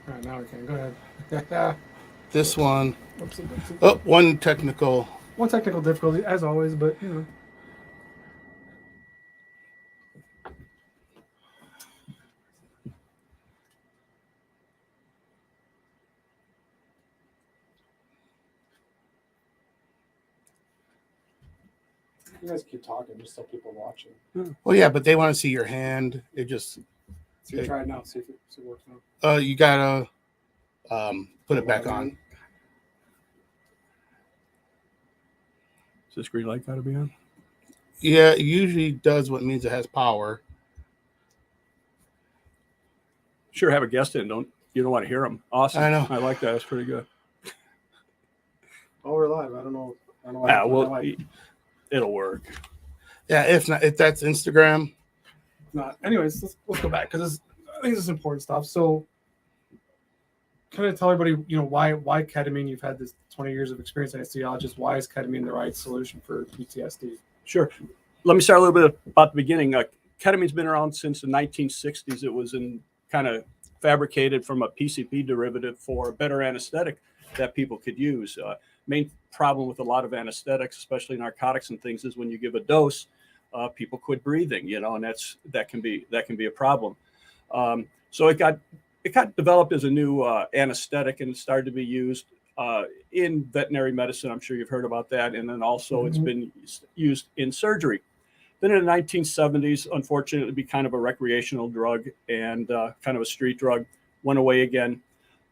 All right, now we can. Go ahead. This one, Oopsie, oopsie. oh, one technical. One technical difficulty, as always, but you know. You guys keep talking just so people watching. Well, yeah, but they want to see your hand. It just, So you try it now, see if it works now. you gotta put it back Log on. in. Is this green light got to be on? Yeah, it usually does what means it has power. Sure, have a guest in. You don't want to hear them? Awesome. I know. I like that. That's pretty good. Oh, we're live. I don't know. I don't know why. Yeah, well, it'll work. Yeah, if not, if that's Instagram, Not. Anyways, let's go back because I think this is important stuff. So, kind of tell everybody, you know, why ketamine. You've had this 20 years of experience as an anesthesiologist. Why is ketamine the right solution for PTSD? Sure. Let me start a little bit about the beginning. Ketamine's been around since the 1960s. It was kind of fabricated from a PCP derivative for a better anesthetic that people could use. Main problem with a lot of anesthetics, especially narcotics and things, is when you give a dose, people quit breathing, and that can be a problem. So it got developed as a new anesthetic, and it started to be used in veterinary medicine. I'm sure you've heard about that. And then also it's been used in surgery. Then in the 1970s, unfortunately, it became kind of a recreational drug and kind of a street drug, went away again.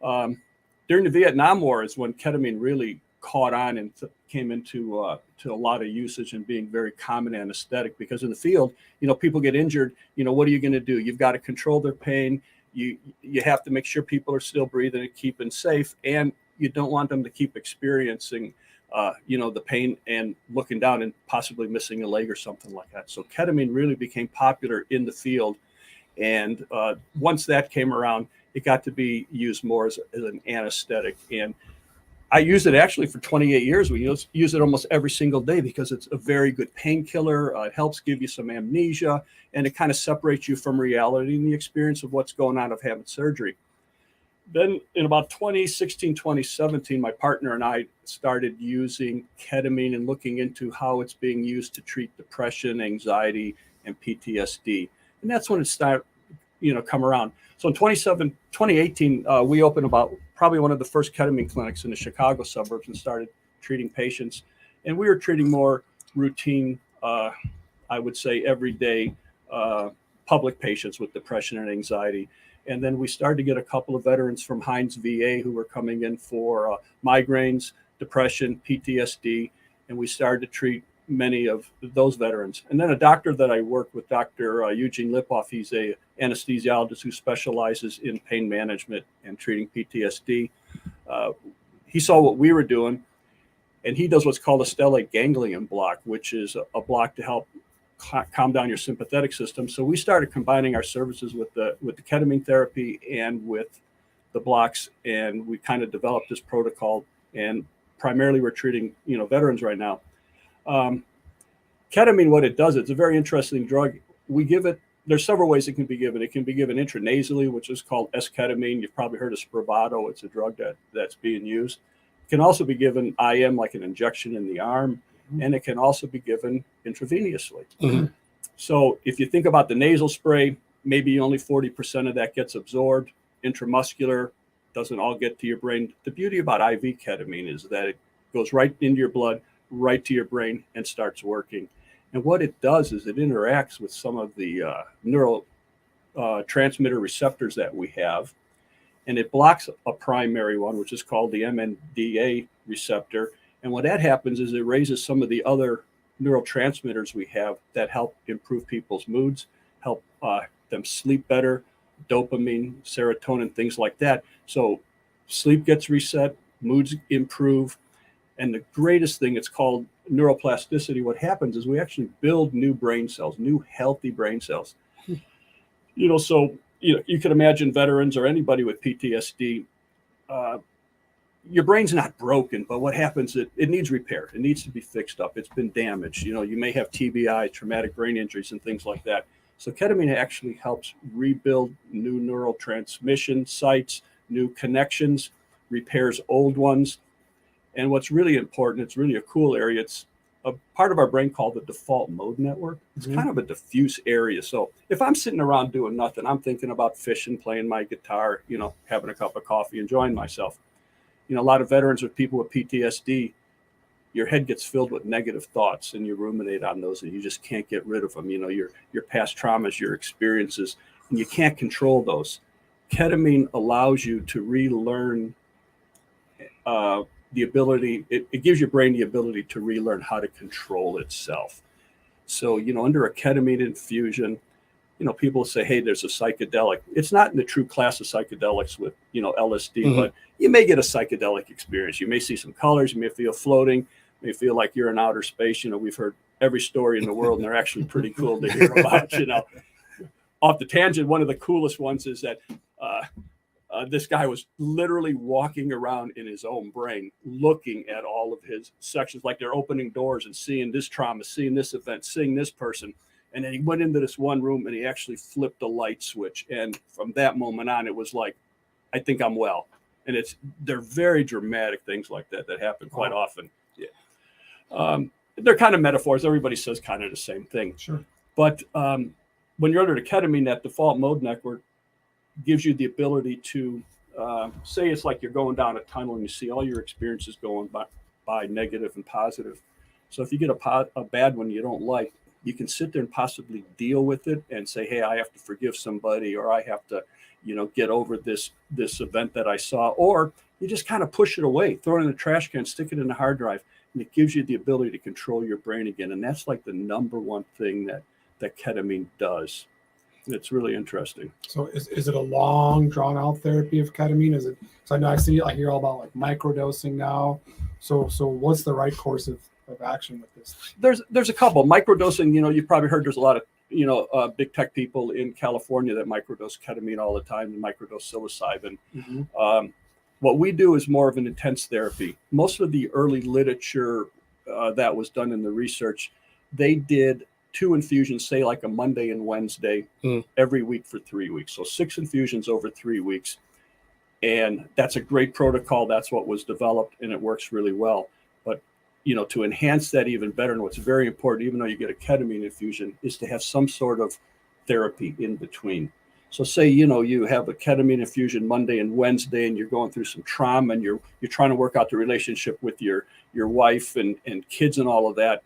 During the Vietnam War is when ketamine really caught on and came into to a lot of usage and being very common anesthetic, because in the field, people get injured. What are you going to do? You've got to control their pain. You have to make sure people are still breathing and keeping safe, and you don't want them to keep experiencing the pain and looking down and possibly missing a leg or something like that. So ketamine really became popular in the field. And once that came around, it got to be used more as an anesthetic. And I used it actually for 28 years. We use it almost every single day because it's a very good painkiller. It helps give you some amnesia, and it kind of separates you from reality and the experience of what's going on of having surgery. Then in about 2016, 2017, my partner and I started using ketamine and looking into how it's being used to treat depression, anxiety, and PTSD. And that's when it started, come around. So in 2018, we opened probably one of the first ketamine clinics in the Chicago suburbs and started treating patients. And we were treating more routine, I would say everyday public patients with depression and anxiety. And then we started to get a couple of veterans from Hines VA who were coming in for migraines, depression, PTSD, and we started to treat many of those veterans. And then a doctor that I work with, Dr. Eugene Lipoff, he's a anesthesiologist who specializes in pain management and treating PTSD. He saw what we were doing, and he does what's called a stellate ganglion block, which is a block to help calm down your sympathetic system. So we started combining our services with the ketamine therapy and with the blocks, and we kind of developed this protocol. And primarily, we're treating veterans right now. Ketamine, what it does, it's a very interesting drug. We give it. There's several ways it can be given. It can be given intranasally, which is called S-ketamine. You've probably heard of Spravato. It's a drug that's being used. It can also be given IM, like an injection in the arm, and it can also be given intravenously. Mm-hmm. So if you think about the nasal spray, maybe only 40% of that gets absorbed. Intramuscular doesn't all get to your brain. The beauty about IV ketamine is that it goes right into your blood, right to your brain, and starts working. And what it does is it interacts with some of the neural transmitter receptors that we have, and it blocks a primary one, which is called the MNDA receptor. And when that happens is it raises some of the other neurotransmitters we have that help improve people's moods, help them sleep better, dopamine, serotonin, things like that. So sleep gets reset, moods improve. And the greatest thing, it's called neuroplasticity. What happens is we actually build new brain cells, new healthy brain cells. So you can imagine veterans or anybody with PTSD, your brain's not broken, but what happens, it needs repair. It needs to be fixed up. It's been damaged. You may have TBI, traumatic brain injuries, and things like that. So ketamine actually helps rebuild new neural transmission sites, new connections, repairs old ones. And what's really important, it's really a cool area. It's a part of our brain called the default mode network. It's kind of a diffuse area. So if I'm sitting around doing nothing, I'm thinking about fishing, playing my guitar, having a cup of coffee, enjoying myself. A lot of veterans or people with PTSD, your head gets filled with negative thoughts and you ruminate on those and you just can't get rid of them. Your past traumas, your experiences, and you can't control those. Ketamine allows you to relearn the ability, it gives your brain the ability to relearn how to control itself. So, under a ketamine infusion, people say, hey, there's a psychedelic. It's not in the true class of psychedelics with, LSD, but you may get a psychedelic experience. You may see some colors, you may feel floating, you may feel like you're in outer space. We've heard every story in the world and they're actually pretty cool to hear about, Off the tangent, one of the coolest ones is that this guy was literally walking around in his own brain, looking at all of his sections, like they're opening doors and seeing this trauma, seeing this event, seeing this person. And then he went into this one room and he actually flipped a light switch. And from that moment on, it was like, I think I'm well. And they're very dramatic things like that happen quite often. Yeah. They're kind of metaphors. Everybody says kind of the same thing. Sure. But when you're under the ketamine, that default mode network gives you the ability to say it's like you're going down a tunnel and you see all your experiences going by negative and positive. So if you get a bad one you don't like, you can sit there and possibly deal with it and say, hey, I have to forgive somebody, or I have to, get over this event that I saw, or you just kind of push it away, throw it in the trash can, stick it in the hard drive, and it gives you the ability to control your brain again. And that's like the number one thing that ketamine does. It's really interesting. So is it a long, drawn out therapy of ketamine? Is it? So I hear all about like microdosing now. So what's the right course of action with this? There's a couple. Microdosing, you've probably heard there's a lot of big tech people in California that microdose ketamine all the time and microdose psilocybin. What we do is more of an intense therapy. Most of the early literature that was done in the research, they did 2 infusions, say like a Monday and Wednesday, every week for 3 weeks. So 6 infusions over 3 weeks. And that's a great protocol. That's what was developed and it works really well. But, to enhance that even better, and what's very important, even though you get a ketamine infusion, is to have some sort of therapy in between. So say, you have a ketamine infusion Monday and Wednesday, and you're going through some trauma and you're trying to work out the relationship with your wife and kids and all of that.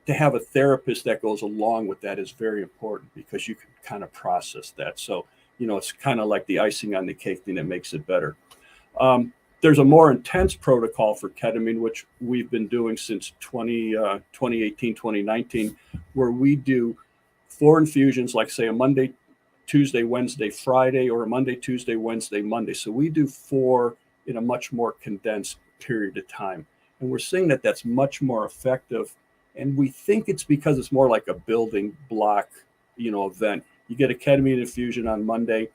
To have a therapist that goes along with that is very important because you can kind of process that. So, it's kind of like the icing on the cake thing that makes it better. There's a more intense protocol for ketamine, which we've been doing since 2018, 2019, where we do 4 infusions, like say a Monday, Tuesday, Wednesday, Friday, or a Monday, Tuesday, Wednesday, Monday. So we do 4 in a much more condensed period of time. And we're seeing that that's much more effective. And we think it's because it's more like a building block, event. You get a ketamine infusion on Monday,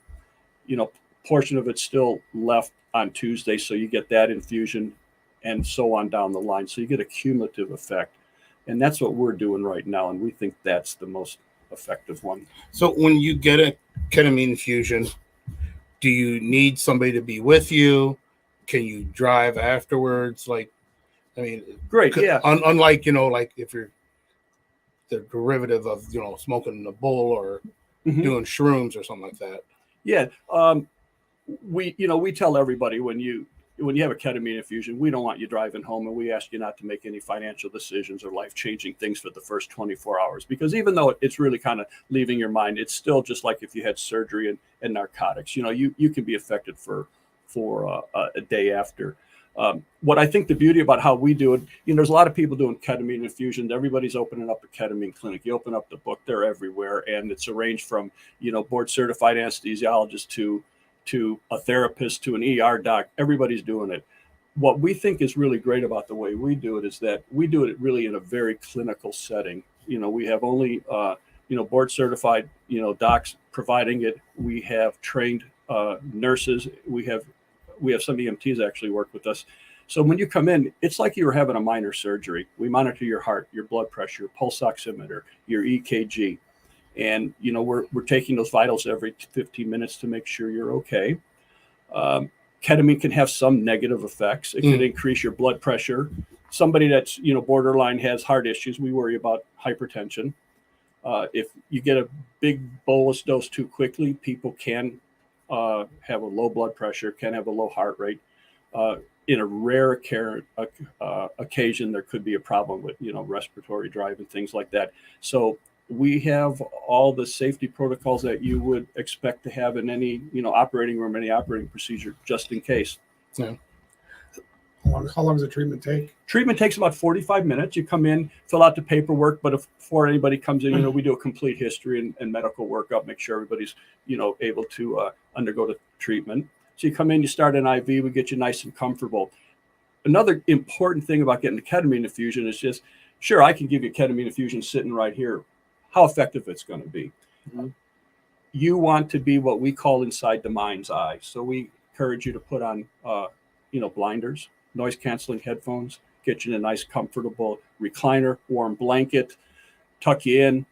portion of it's still left on Tuesday. So you get that infusion and so on down the line. So you get a cumulative effect. And that's what we're doing right now. And we think that's the most effective one. So when you get a ketamine infusion, do you need somebody to be with you? Can you drive afterwards? Great. Yeah. Unlike, like if you're the derivative of, smoking a bowl or doing shrooms or something like that. Yeah. We tell everybody when you have a ketamine infusion, we don't want you driving home, and we ask you not to make any financial decisions or life-changing things for the first 24 hours, because even though it's really kind of leaving your mind, it's still just like if you had surgery and narcotics, you can be affected for a day after. What I think the beauty about how we do it, there's a lot of people doing ketamine infusions. Everybody's opening up a ketamine clinic. You open up the book, they're everywhere. And it's arranged from, board certified anesthesiologist to a therapist, to an ER doc. Everybody's doing it. What we think is really great about the way we do it is that we do it really in a very clinical setting. We have only, board certified, docs providing it. We have trained nurses. We have some EMTs actually work with us. So when you come in, it's like you were having a minor surgery. We monitor your heart, your blood pressure, pulse oximeter, your EKG. And, we're taking those vitals every 15 minutes to make sure you're okay. Ketamine can have some negative effects. It can increase your blood pressure. Somebody that's, borderline has heart issues, we worry about hypertension. If you get a big bolus dose too quickly, people can have a low blood pressure, can have a low heart rate. In a rare occasion, there could be a problem with, respiratory drive and things like that. So we have all the safety protocols that you would expect to have in any, operating room, any operating procedure, just in case. Yeah. How long does the treatment take? Treatment takes about 45 minutes. You come in, fill out the paperwork, but before anybody comes in, we do a complete history and medical workup, make sure everybody's, able to undergo the treatment. So you come in, you start an IV, we get you nice and comfortable. Another important thing about getting the ketamine infusion is just, sure, I can give you ketamine infusion sitting right here. How effective it's going to be. Mm-hmm. You want to be what we call inside the mind's eye. So we encourage you to put on, blinders, noise canceling headphones, get you in a nice, comfortable recliner, warm blanket, tuck you in,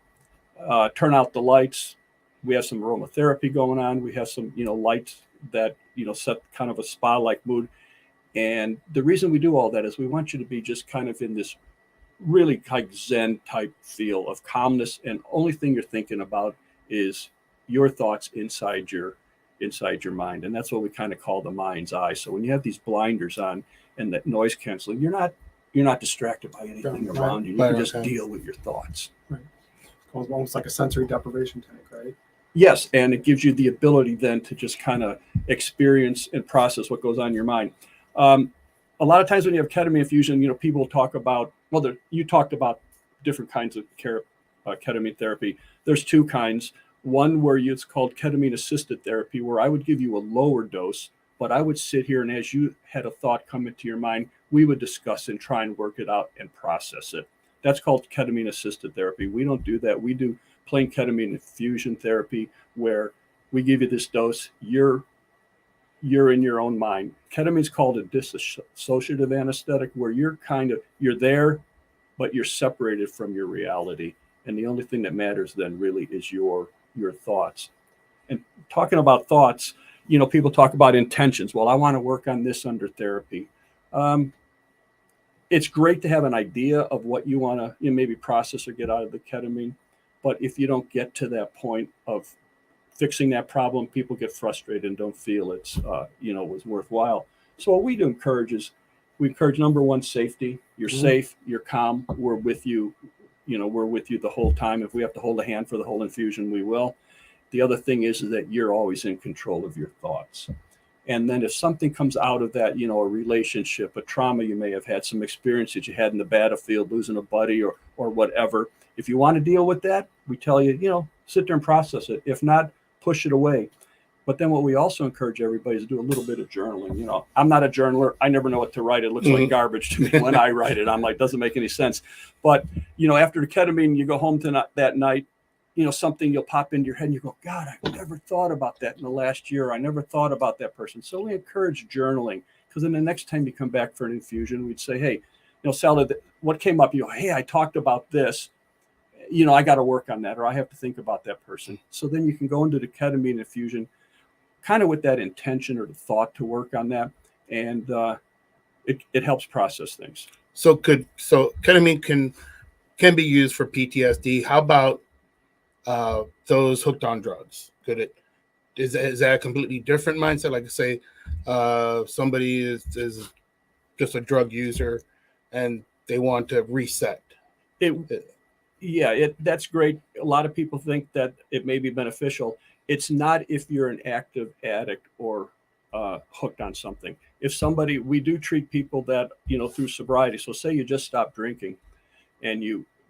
turn out the lights. We have some aromatherapy going on. We have some, lights that, set kind of a spa-like mood. And the reason we do all that is we want you to be just kind of in this really like Zen type feel of calmness. And only thing you're thinking about is your thoughts inside your mind. And that's what we kind of call the mind's eye. So when you have these blinders on and that noise canceling, you're not distracted by anything around you. You can just deal with your thoughts. Right. It's almost like a sensory deprivation tank, right? Yes, and it gives you the ability then to just kind of experience and process what goes on in your mind. A lot of times when you have ketamine infusion, people talk about, you talked about different kinds of ketamine therapy. There's two kinds. One where it's called ketamine assisted therapy, where I would give you a lower dose, but I would sit here and as you had a thought come into your mind, we would discuss and try and work it out and process it. That's called ketamine assisted therapy. We don't do that. We do plain ketamine infusion therapy where we give you this dose. You're in your own mind. Ketamine is called a dissociative anesthetic, where you're there, but you're separated from your reality. And the only thing that matters then really is your thoughts. And talking about thoughts, people talk about intentions. Well, I want to work on this under therapy. It's great to have an idea of what you want to maybe process or get out of the ketamine. But if you don't get to that point of fixing that problem, people get frustrated and don't feel it's, was worthwhile. So what we do we encourage number one, safety. You're safe, you're calm. We're with you. We're with you the whole time. If we have to hold a hand for the whole infusion, we will. The other thing is that you're always in control of your thoughts. And then if something comes out of that, a relationship, a trauma you may have had, some experience that you had in the battlefield, losing a buddy or whatever, if you want to deal with that, we tell you, sit there and process it. If not, push it away. But then what we also encourage everybody is to do a little bit of journaling. I'm not a journaler. I never know what to write. It looks like garbage to me when I write it. I'm like, doesn't make any sense. But, after the ketamine, you go home that night, something you'll pop into your head and you go, God, I never thought about that in the last year. I never thought about that person. So we encourage journaling, because then the next time you come back for an infusion, we'd say, hey, Sally, what came up? Hey, I talked about this. I got to work on that, or I have to think about that person. So then you can go into the ketamine infusion kind of with that intention or the thought to work on that. And it helps process things. So ketamine can be used for PTSD. How about those hooked on drugs? Is that a completely different mindset? Like say somebody is just a drug user and they want to reset. That's great. A lot of people think that it may be beneficial. It's not if you're an active addict or hooked on something. We do treat people that, through sobriety. So say you just stopped drinking and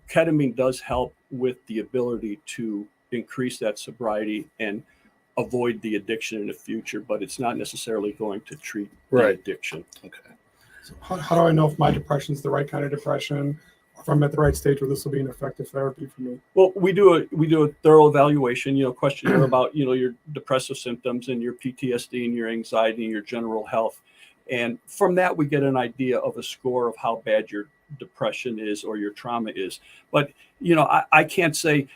ketamine does help with the ability to increase that sobriety and avoid the addiction in the future, but it's not necessarily going to treat the addiction. Okay. So how do I know if my depression is the right kind of depression, or if I'm at the right stage where this will be an effective therapy for me? Well, we do a thorough evaluation, questionnaire about, your depressive symptoms and your PTSD and your anxiety and your general health. And from that, we get an idea of a score of how bad your depression is or your trauma is. But, I can't say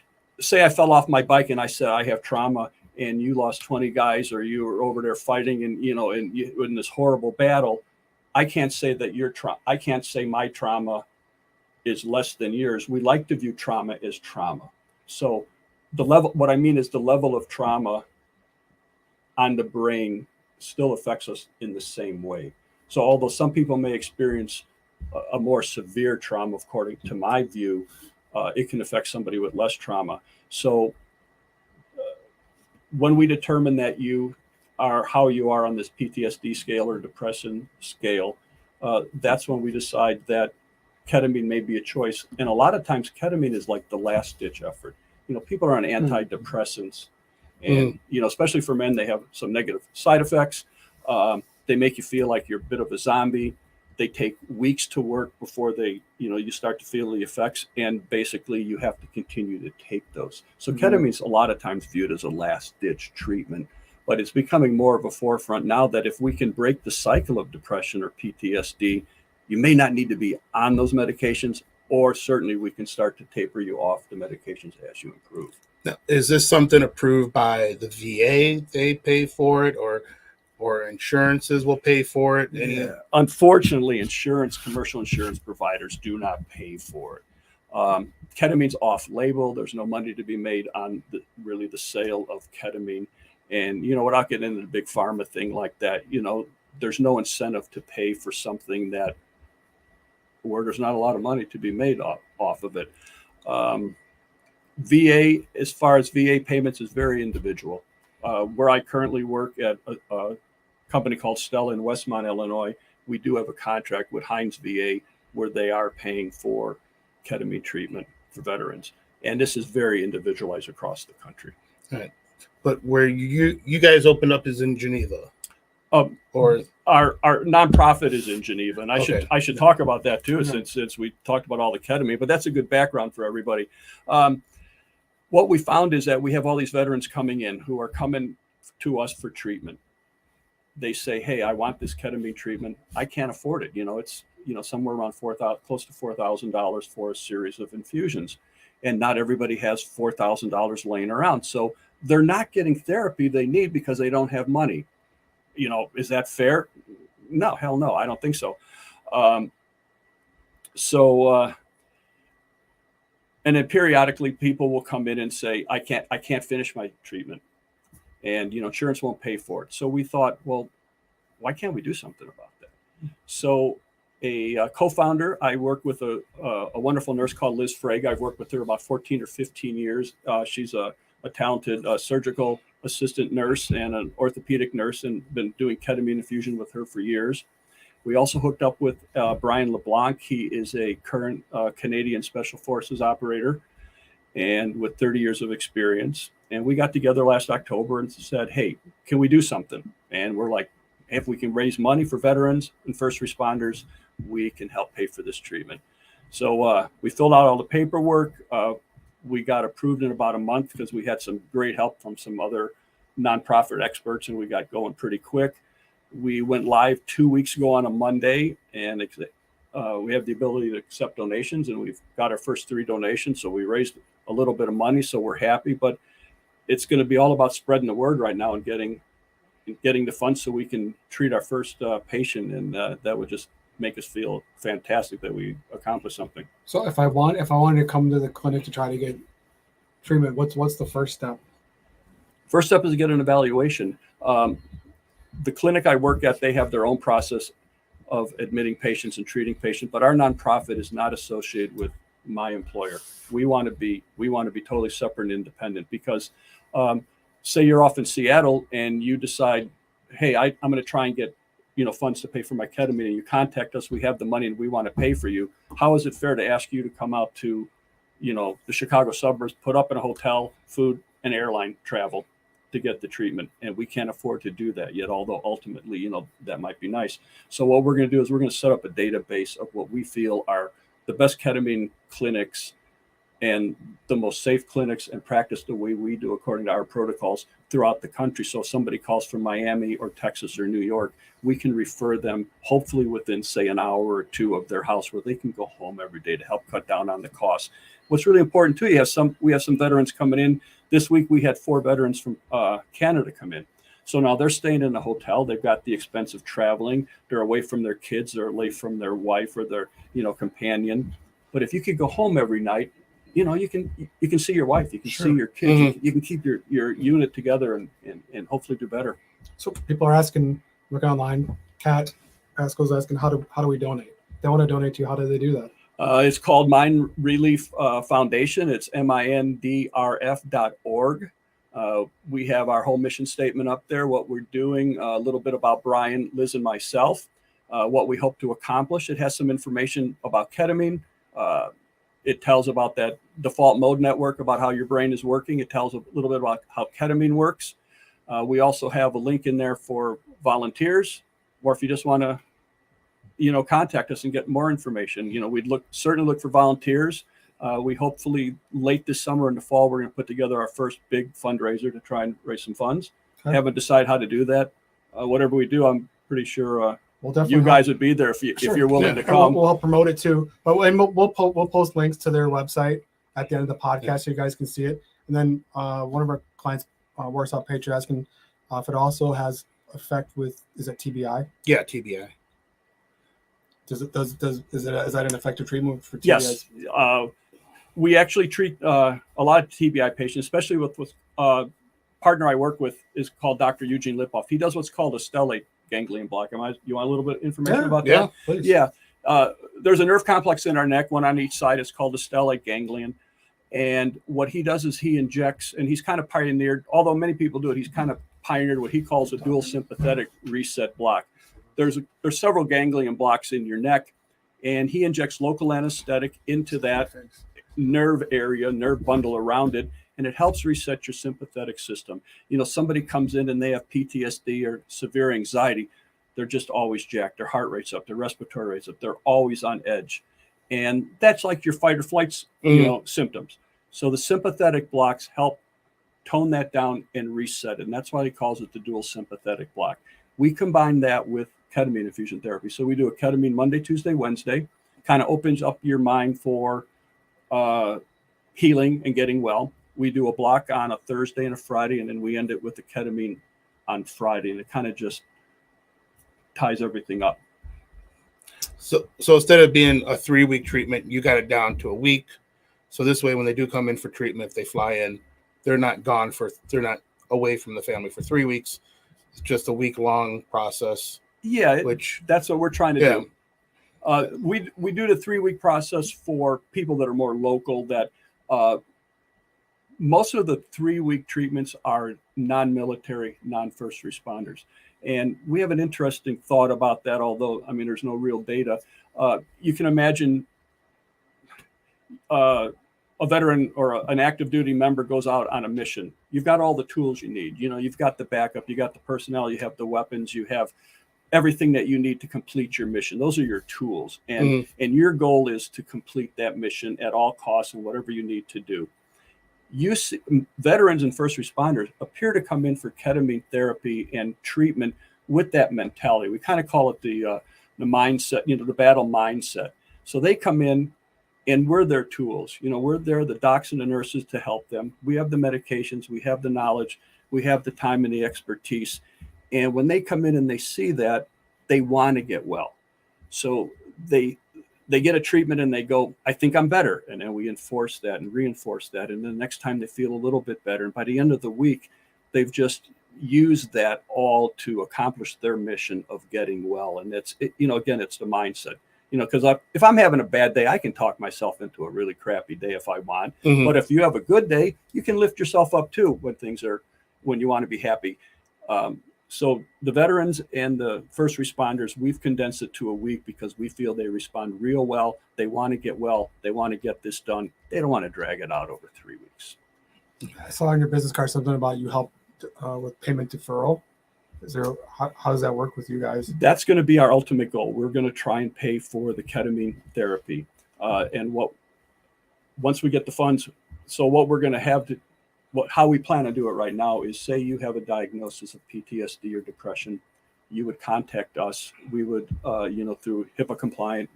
I fell off my bike and I said I have trauma, and you lost 20 guys, or you were over there fighting and, you know, and you in this horrible battle, I can't say that I can't say my trauma is less than yours. We like to view trauma as trauma. So what I mean is the level of trauma on the brain still affects us in the same way. So although some people may experience a more severe trauma, according to my view, it can affect somebody with less trauma. So when we determine that you are how you are on this PTSD scale or depression scale, that's when we decide that ketamine may be a choice. And a lot of times ketamine is like the last ditch effort. You know, people are on antidepressants, and, you know, especially for men, they have some negative side effects. They make you feel like you're a bit of a zombie. They take weeks to work before they, you know, you start to feel the effects, and basically you have to continue to take those. So ketamine's a lot of times viewed as a last ditch treatment, but it's becoming more of a forefront now that if we can break the cycle of depression or PTSD, you may not need to be on those medications, or certainly we can start to taper you off the medications as you improve. Now, is this something approved by the VA? They pay for it, or insurances will pay for it? Unfortunately, commercial insurance providers do not pay for it. Ketamine's off-label. There's no money to be made on the sale of ketamine. And, you know, without getting into the big pharma thing like that, you know, there's no incentive to pay for something where there's not a lot of money to be made off of it. VA, as far as VA payments, is very individual. Where I currently work at a company called Stella in Westmont, Illinois, we do have a contract with Hines VA where they are paying for ketamine treatment for veterans. And this is very individualized across the country. All right. But where you guys open up is in Geneva? Or our nonprofit is in Geneva, and I should talk about that too, since we talked about all the ketamine. But that's a good background for everybody. What we found is that we have all these veterans coming in who are coming to us for treatment. They say, "Hey, I want this ketamine treatment. I can't afford it. You know, it's, you know, somewhere around close to $4,000 for a series of infusions, and not everybody has $4,000 laying around. So they're not getting therapy they need because they don't have money. You know, is that fair? No, hell no, I don't think so. And then periodically people will come in and say, I can't finish my treatment, and, you know, insurance won't pay for it. So we thought, well, why can't we do something about that? So a co-founder, I work with a wonderful nurse called Liz Frege. I've worked with her about 14 or 15 years. She's a talented surgical assistant nurse and an orthopedic nurse, and been doing ketamine infusion with her for years. We also hooked up with Brian LeBlanc. He is a current Canadian Special Forces operator, and with 30 years of experience. And we got together last October and said, hey, can we do something? And we're like, if we can raise money for veterans and first responders, we can help pay for this treatment. So we filled out all the paperwork. We got approved in about a month because we had some great help from some other nonprofit experts, and we got going pretty quick. We went live 2 weeks ago on a Monday, and we have the ability to accept donations, and we've got our first 3 donations. So we raised a little bit of money, so we're happy, but it's going to be all about spreading the word right now and getting the funds so we can treat our first patient, and that would just make us feel fantastic that we accomplished something. So if I wanted to come to the clinic to try to get treatment, what's the first step? First step is to get an evaluation. The clinic I work at, they have their own process of admitting patients and treating patients, but our nonprofit is not associated with my employer. We want to be totally separate and independent, because say you're off in Seattle and you decide, hey, I'm going to try and get, you know, funds to pay for my ketamine, and you contact us, we have the money and we want to pay for you. How is it fair to ask you to come out to, you know, the Chicago suburbs, put up in a hotel, food and airline travel to get the treatment? And we can't afford to do that yet, although ultimately, you know, that might be nice. So what we're going to do is we're going to set up a database of what we feel are the best ketamine clinics and the most safe clinics, and practice the way we do according to our protocols throughout the country. So if somebody calls from Miami or Texas or New York, we can refer them hopefully within, say, an hour or 2 of their house, where they can go home every day to help cut down on the costs. What's really important too, we have some veterans coming in. This week we had 4 veterans from Canada come in. So now they're staying in a hotel. They've got the expense of traveling. They're away from their kids. They're away from their wife or their, companion. But if you could go home every night, you can see your wife, you can see your kids, Mm-hmm. you can keep your unit together and hopefully do better. So people are asking, look online, Kat goes asking, how do we donate? They want to donate to you. How do they do that? It's called Mind Relief Foundation. It's mindrf.org. We have our whole mission statement up there, what we're doing, a little bit about Brian, Liz, and myself, what we hope to accomplish. It has some information about ketamine. It tells about that default mode network, about how your brain is working. It tells a little bit about how ketamine works. We also have a link in there for volunteers, or if you just want to, contact us and get more information. We'd certainly look for volunteers. We hopefully late this summer and the fall, we're going to put together our first big fundraiser to try and raise some funds. Okay. Haven't decided how to do that. Whatever we do, I'm pretty sure We'll you guys would be there if you're willing to And come. We'll help promote it too. But we'll post links to their website at the end of the podcast so you guys can see it. And then one of our clients works out Patriot asking if it also has effect with, is it TBI? Yeah, TBI. Is that an effective treatment for TBI? Yes. We actually treat a lot of TBI patients, especially with partner I work with is called Dr. Eugene Lipoff. He does what's called a stellate ganglion block. You want a little bit of information about Yeah, that? Please. Yeah. There's a nerve complex in our neck, one on each side. It's called the stellate ganglion. And what he does is he injects, and he's kind of pioneered, although many people do it, he's kind of pioneered what he calls a dual sympathetic reset block. There's several ganglion blocks in your neck, and he injects local anesthetic into that nerve area, nerve bundle around it, and it helps reset your sympathetic system. Somebody comes in and they have PTSD or severe anxiety, they're just always jacked. Their heart rate's up, their respiratory rate's up, they're always on edge. And that's like your fight or flight, symptoms. So the sympathetic blocks help tone that down and reset it. And that's why he calls it the dual sympathetic block. We combine that with ketamine infusion therapy. So we do a ketamine Monday, Tuesday, Wednesday, kind of opens up your mind for healing and getting well. We do a block on a Thursday and a Friday, and then we end it with the ketamine on Friday. And it kind of just ties everything up. So instead of being a 3-week treatment, you got it down to a week. So this way, when they do come in for treatment, if they fly in, they're not away from the family for 3 weeks. It's just a week-long process. Yeah, which that's what we're trying to do. We do the 3-week process for people that are more local. That most of the 3-week treatments are non-military, non-first responders. And we have an interesting thought about that, although, there's no real data. You can imagine a veteran or an active duty member goes out on a mission. You've got all the tools you need. You've got the backup, you got the personnel, you have the weapons, you have everything that you need to complete your mission. Those are your tools. And your goal is to complete that mission at all costs and whatever you need to do. You see, veterans and first responders appear to come in for ketamine therapy and treatment with that mentality. We kind of call it the mindset, the battle mindset. So they come in and we're their tools. We're there, the docs and the nurses, to help them. We have the medications, we have the knowledge, we have the time and the expertise. And when they come in and they see that, they want to get well. So they get a treatment and they go, I think I'm better. And then we enforce that and reinforce that. And then the next time they feel a little bit better. And by the end of the week, they've just used that all to accomplish their mission of getting well. And again, it's the mindset. Because if I'm having a bad day, I can talk myself into a really crappy day if I want. Mm-hmm. But if you have a good day, you can lift yourself up too when you want to be happy. So the veterans and the first responders, we've condensed it to a week because we feel they respond real well. They want to get well. They want to get this done. They don't want to drag it out over 3 weeks. I saw on your business card something about you help with payment deferral. How does that work with you guys? That's going to be our ultimate goal. We're going to try and pay for the ketamine therapy. Once we get the funds, so what we're going to have to, how we plan to do it right now is, say you have a diagnosis of PTSD or depression, you would contact us. We would, through HIPAA compliant,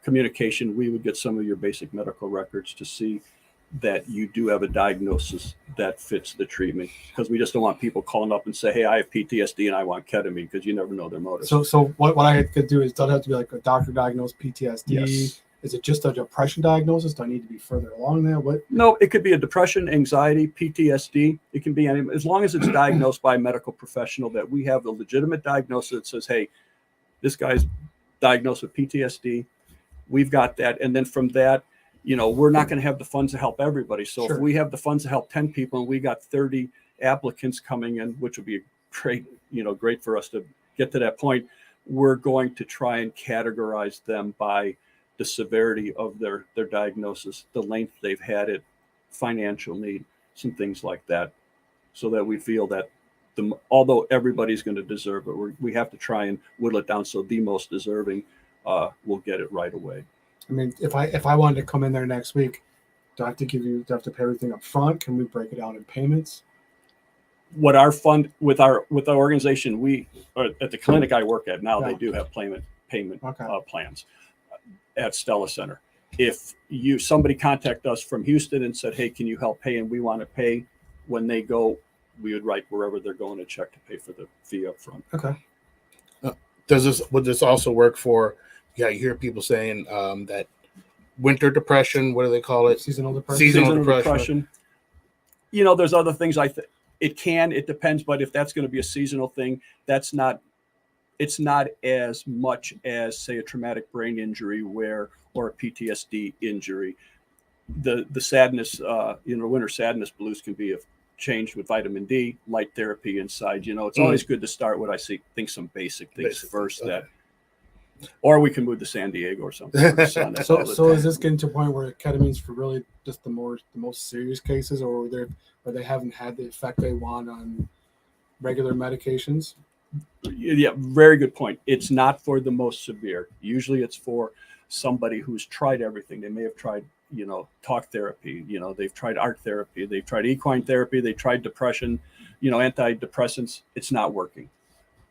communication, we would get some of your basic medical records to see that you do have a diagnosis that fits the treatment, because we just don't want people calling up and say, hey, I have PTSD and I want ketamine, because you never know their motives. So what I could do is, does it have to be like a doctor diagnosed PTSD? Yes. Is it just a depression diagnosis? Do I need to be further along there? What? No, it could be a depression, anxiety, PTSD. It can be any, as long as it's diagnosed by a medical professional, that we have a legitimate diagnosis that says, hey, this guy's diagnosed with PTSD. We've got that. And then from that, we're not going to have the funds to help everybody. So Sure. if we have the funds to help 10 people and we got 30 applicants coming in, which would be great for us to get to that point, we're going to try and categorize them by the severity of their diagnosis, the length they've had it, financial need, some things like that, so that we feel that although everybody's going to deserve it, we have to try and whittle it down so the most deserving will get it right away. I mean, if I wanted to come in there next week, do I have to do I have to pay everything up front? Can we break it out in payments? What our fund with our organization, or at the clinic I work at now, Yeah. they do have payment Okay. plans at Stella Center. If somebody contact us from Houston and said, hey, can you help pay, and we want to pay, when they go, we would write wherever they're going a check to pay for the fee up front. Okay. Would this also work for? Yeah, you hear people saying that winter depression. What do they call it? Seasonal depression. Seasonal depression. There's other things it depends, but if that's going to be a seasonal thing, it's not as much as, say, a traumatic brain injury or a PTSD injury. The sadness, winter sadness blues can be changed with vitamin D, light therapy inside. It's always good to start with, some basic things first. Okay. Or we can move to San Diego or something. So is this getting to a point where ketamine's for really just the most serious cases, or they haven't had the effect they want on regular medications? Yeah, very good point. It's not for the most severe. Usually it's for somebody who's tried everything. They may have tried, talk therapy, they've tried art therapy, they've tried equine therapy, they tried depression, antidepressants. It's not working.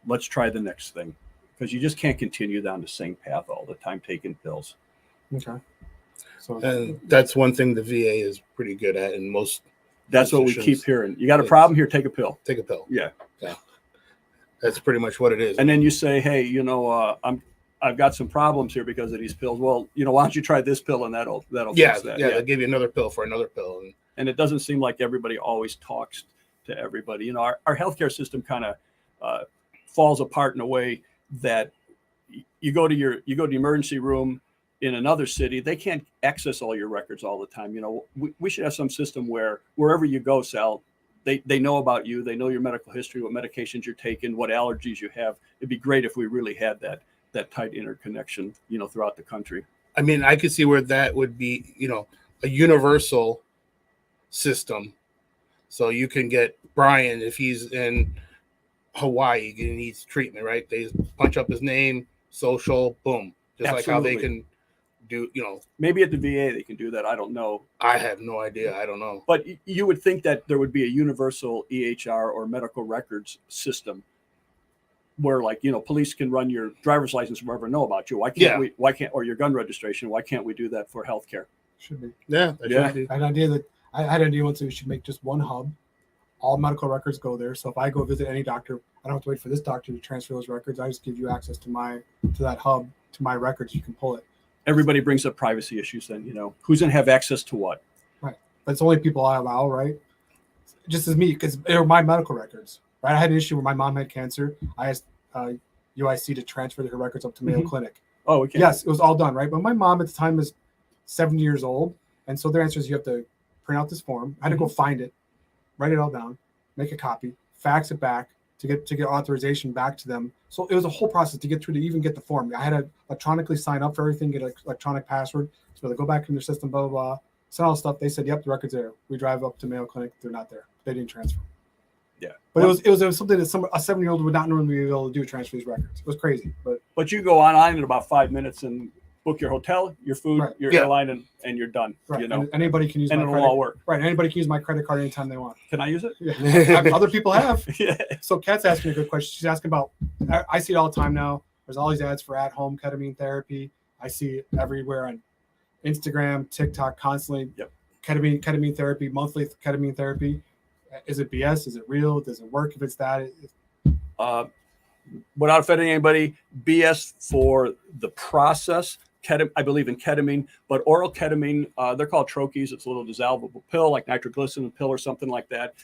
Let's try the next thing, because you just can't continue down the same path all the time taking pills. Okay. So And that's one thing the VA is pretty good at, and most. That's what we keep hearing. You got a problem here, take a pill. Take a pill. Yeah. That's pretty much what it is. And then you say, hey, I've got some problems here because of these pills. Well, why don't you try this pill, and that'll fix that. They'll give you another pill for another pill. And it doesn't seem like everybody always talks to everybody. Our healthcare system kind of falls apart in a way that you go to the emergency room in another city, they can't access all your records all the time. We should have some system where wherever you go, Sal, they know about you, they know your medical history, what medications you're taking, what allergies you have. It'd be great if we really had that tight interconnection, throughout the country. I mean, I could see where that would be, a universal system. So you can get Brian, if he's in Hawaii, he needs treatment, right? They punch up his name, social, boom. Just Absolutely. like how they can do, Maybe at the VA they can do that. I don't know. I have no idea. I don't know. But you would think that there would be a universal EHR or medical records system where, police can run your driver's license wherever know about you. Why can't, or your gun registration? Why can't we do that for healthcare? should be. Yeah. I had an idea once we should make just one hub. All medical records go there. So if I go visit any doctor, I don't have to wait for this doctor to transfer those records. I just give you access to that hub, to my records. You can pull it. Everybody brings up privacy issues then, who's going to have access to what? Right. But it's only people I allow, right? Just as me, because they were my medical records, right? I had an issue where my mom had cancer. I asked UIC to transfer her records up to Mayo Clinic. Oh, okay. Yes, it was all done, right? But my mom at the time was 70 years old. And so their answer is you have to print out this form. I had to go find it, write it all down, make a copy, fax it back to get authorization back to them. So it was a whole process to get through to even get the form. I had to electronically sign up for everything, get an electronic password. So they go back in their system, blah, blah, blah. Send all the stuff. They said, yep, the record's there. We drive up to Mayo Clinic. They're not there. They didn't transfer. Yeah. But it was something that a 7-year-old would not normally be able to do, transfer these records. It was crazy. But you go online in about 5 minutes and book your hotel, your food, Right. your airline, and you're done. Right. And anybody can use and my it'll credit. all work. Right. Anybody can use my credit card anytime they want. Can I use it? Yeah. Other people have. Yeah. So Kat's asking a good question. She's asking about, I see it all the time now. There's all these ads for at-home ketamine therapy. I see it everywhere on Instagram, TikTok, constantly. Yep. ketamine therapy, monthly ketamine therapy. Is it BS? Is it real? Does it work if it's that? Without offending anybody, BS for the process. I believe in ketamine, but oral ketamine, they're called troches. It's a little dissolvable pill, like nitroglycerin pill or something like that.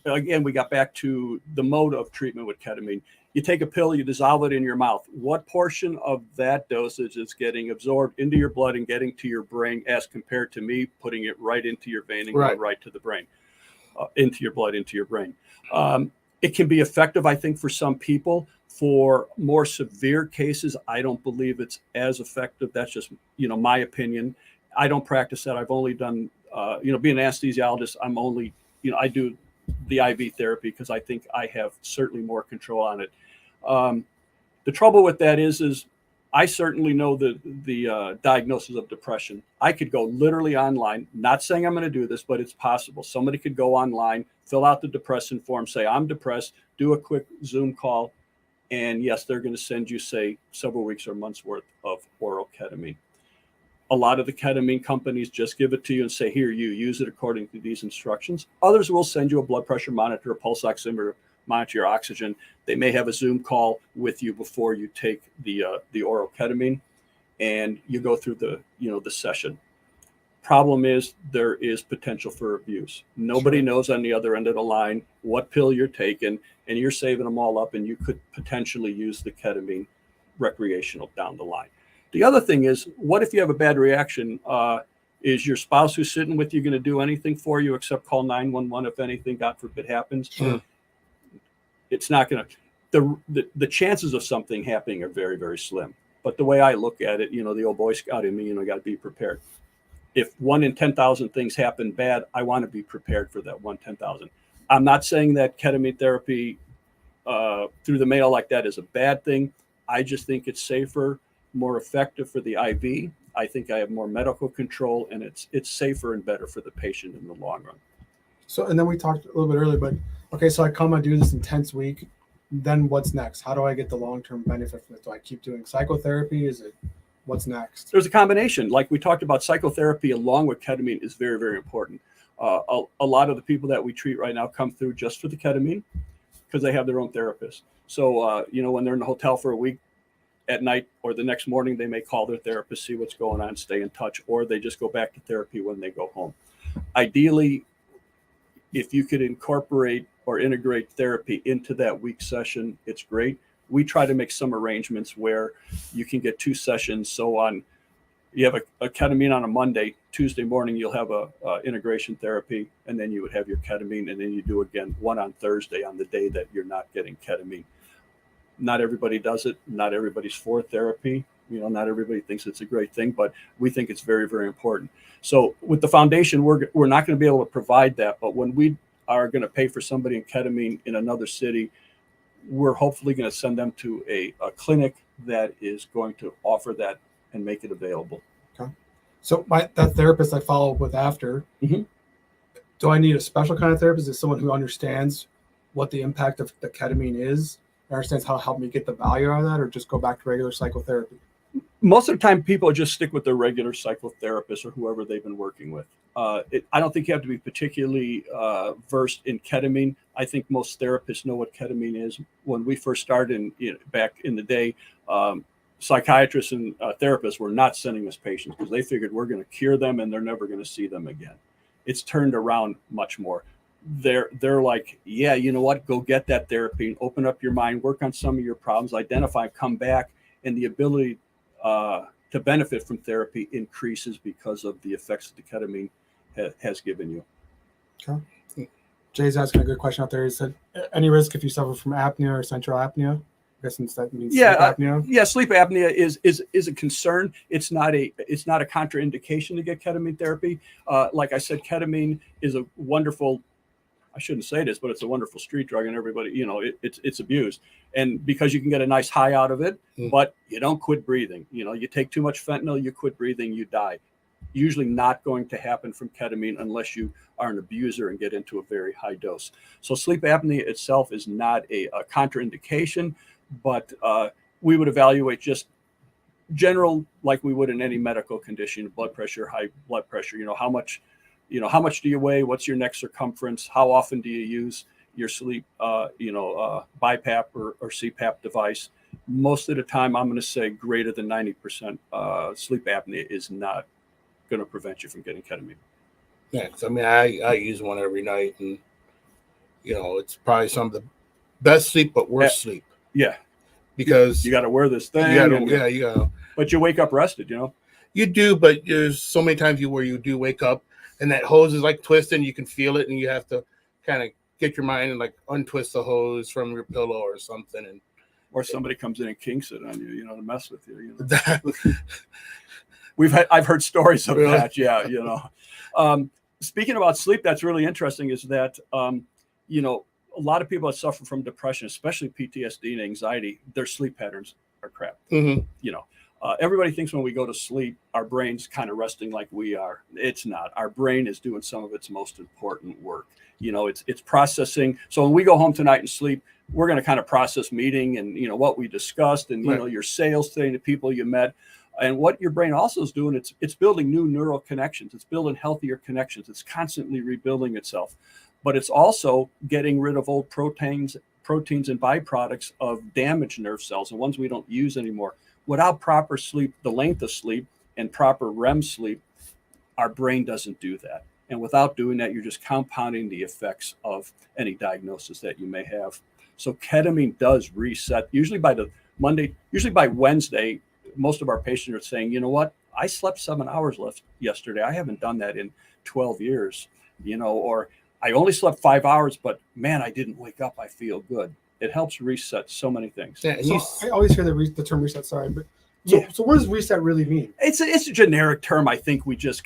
Again, we got back to the mode of treatment with ketamine. You take a pill, you dissolve it in your mouth. What portion of that dosage is getting absorbed into your blood and getting to your brain, as compared to me putting it right into your vein and going right to the brain, into your blood, into your brain? It can be effective, I think, for some people. For more severe cases, I don't believe it's as effective. That's just, my opinion. I don't practice that. I've only done, being an anesthesiologist, I'm only, I do the IV therapy because I think I have certainly more control on it. The trouble with that is I certainly know the diagnosis of depression. I could go literally online, not saying I'm going to do this, but it's possible. Somebody could go online, fill out the depression form, say, I'm depressed, do a quick Zoom call. And yes, they're going to send you, say, several weeks or months worth of oral ketamine. A lot of the ketamine companies just give it to you and say, here, you use it according to these instructions. Others will send you a blood pressure monitor, a pulse oximeter, monitor your oxygen. They may have a Zoom call with you before you take the oral ketamine, and you go through the session. Problem is, there is potential for abuse. Nobody knows on the other end of the line what pill you're taking, and you're saving them all up, and you could potentially use the ketamine recreational down the line. The other thing is, what if you have a bad reaction? Is your spouse who's sitting with you going to do anything for you except call 911 if anything, God forbid, happens? Sure. It's not going to. The chances of something happening are very, very slim. But the way I look at it, the old Boy Scout in me, got to be prepared. If 1 in 10,000 things happen bad, I want to be prepared for that 1 in 10,000. I'm not saying that ketamine therapy through the mail like that is a bad thing. I just think it's safer, more effective for the IV. I think I have more medical control, and it's safer and better for the patient in the long run. So, and then we talked a little bit earlier, but okay, so I come and do this intense week. Then what's next? How do I get the long-term benefit from it? Do I keep doing psychotherapy? What's next? There's a combination. Like we talked about, psychotherapy along with ketamine is very, very important. A lot of the people that we treat right now come through just for the ketamine because they have their own therapist. So, when they're in the hotel for a week, at night or the next morning, they may call their therapist, see what's going on, stay in touch, or they just go back to therapy when they go home. Ideally, if you could incorporate or integrate therapy into that week session, it's great. We try to make some arrangements where you can get 2 sessions. So you have a ketamine on a Monday, Tuesday morning, you'll have a integration therapy, and then you would have your ketamine, and then you do again one on Thursday on the day that you're not getting ketamine. Not everybody does it. Not everybody's for therapy. Not everybody thinks it's a great thing, but we think it's very, very important. So with the foundation, we're not going to be able to provide that. But when we are going to pay for somebody in ketamine in another city, we're hopefully going to send them to a clinic that is going to offer that and make it available. Okay. So that therapist I follow up with after, do I need a special kind of therapist? Is someone who understands what the impact of the ketamine is? Understands how to help me get the value out of that, or just go back to regular psychotherapy? Most of the time, people just stick with their regular psychotherapist or whoever they've been working with. I don't think you have to be particularly versed in ketamine. I think most therapists know what ketamine is. When we first started back in the day, psychiatrists and therapists were not sending us patients because they figured we're going to cure them and they're never going to see them again. It's turned around much more. They're like, yeah, you know what? Go get that therapy and open up your mind, work on some of your problems, identify, come back, and the ability to benefit from therapy increases because of the effects that the ketamine has given you. Okay. Jay's asking a good question out there. He said, any risk if you suffer from apnea or central apnea? I guess that means sleep apnea. Sleep apnea is a concern. It's not a contraindication to get ketamine therapy. Like I said, ketamine is a wonderful, I shouldn't say this, but it's a wonderful street drug, and everybody, it's abused. And because you can get a nice high out of it, but you don't quit breathing. You take too much fentanyl, you quit breathing, you die. Usually not going to happen from ketamine unless you are an abuser and get into a very high dose. So sleep apnea itself is not a contraindication, but we would evaluate just general, like we would in any medical condition, blood pressure, high blood pressure, how much do you weigh? What's your neck circumference? How often do you use your sleep, BiPAP or CPAP device? Most of the time, I'm going to say greater than 90% sleep apnea is not going to prevent you from getting ketamine. Yeah, 'cause I mean, I use one every night, and it's probably some of the best sleep, but worst sleep. Yeah, because you got to wear this thing. You gotta. But you wake up rested, You do, but there's so many times where you do wake up, and that hose is like twisting. You can feel it, and you have to kind of get your mind and like untwist the hose from your pillow or something, or somebody comes in and kinks it on you, to mess with you. That, I've heard stories of really? that. Yeah, speaking about sleep, that's really interesting. Is that a lot of people that suffer from depression, especially PTSD and anxiety, their sleep patterns are crap. Mm-hmm. Everybody thinks when we go to sleep, our brain's kind of resting like we are. It's not. Our brain is doing some of its most important work. It's processing. So when we go home tonight and sleep, we're going to kind of process meeting and what we discussed and Right. Your sales thing, the people you met. And what your brain also is doing, it's building new neural connections. It's building healthier connections. It's constantly rebuilding itself. But it's also getting rid of old proteins and byproducts of damaged nerve cells, the ones we don't use anymore. Without proper sleep, the length of sleep and proper REM sleep, our brain doesn't do that. And without doing that, you're just compounding the effects of any diagnosis that you may have. So ketamine does reset. Usually by Wednesday, most of our patients are saying, you know what? I slept 7 hours yesterday. I haven't done that in 12 years, or I only slept 5 hours, but man, I didn't wake up. I feel good. It helps reset so many things. Yeah, So I always hear the term reset. Sorry, but Yeah. So what does reset really mean? It's a generic term. I think we just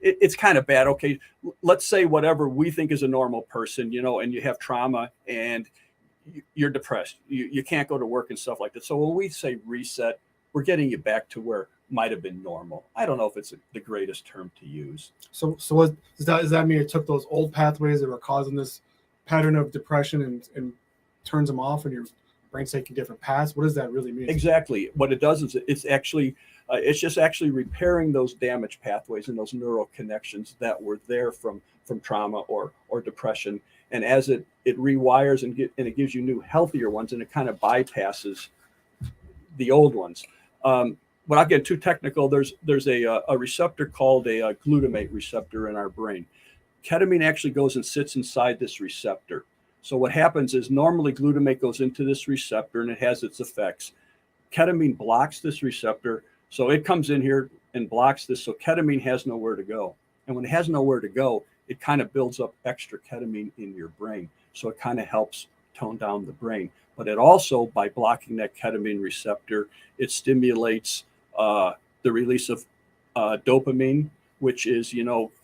it's kind of bad. Okay, let's say whatever we think is a normal person, and you have trauma and you're depressed. You can't go to work and stuff like that. So when we say reset, we're getting you back to where might have been normal. I don't know if it's the greatest term to use. So what does that mean? It took those old pathways that were causing this pattern of depression and turns them off, and your brain's taking different paths. What does that really mean? Exactly. What it does is it's just actually repairing those damaged pathways and those neural connections that were there from trauma or depression. And as it rewires and it gives you new, healthier ones, and it kind of bypasses the old ones. Without getting too technical, there's a receptor called a glutamate receptor in our brain. Ketamine actually goes and sits inside this receptor. So what happens is normally glutamate goes into this receptor and it has its effects. Ketamine blocks this receptor. So it comes in here and blocks this. So ketamine has nowhere to go. And when it has nowhere to go, it kind of builds up extra ketamine in your brain. So it kind of helps tone down the brain. But it also, by blocking that ketamine receptor, it stimulates the release of dopamine, which is,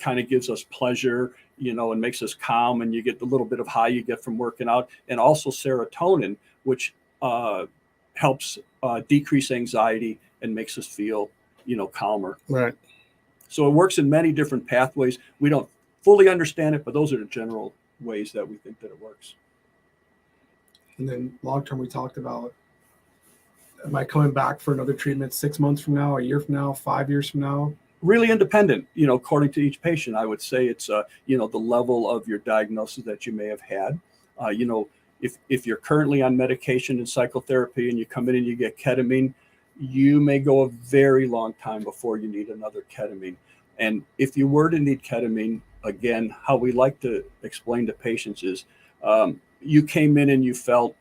kind of gives us pleasure, and makes us calm, and you get the little bit of high you get from working out, and also serotonin, which helps decrease anxiety and makes us feel, calmer. Right. So it works in many different pathways. We don't fully understand it, but those are the general ways that we think that it works. And then long term, we talked about, am I coming back for another treatment 6 months from now, a year from now, 5 years from now? Really independent, according to each patient. I would say it's, the level of your diagnosis that you may have had. If you're currently on medication and psychotherapy and you come in and you get ketamine, you may go a very long time before you need another ketamine. And if you were to need ketamine, again, how we like to explain to patients is you came in and you felt,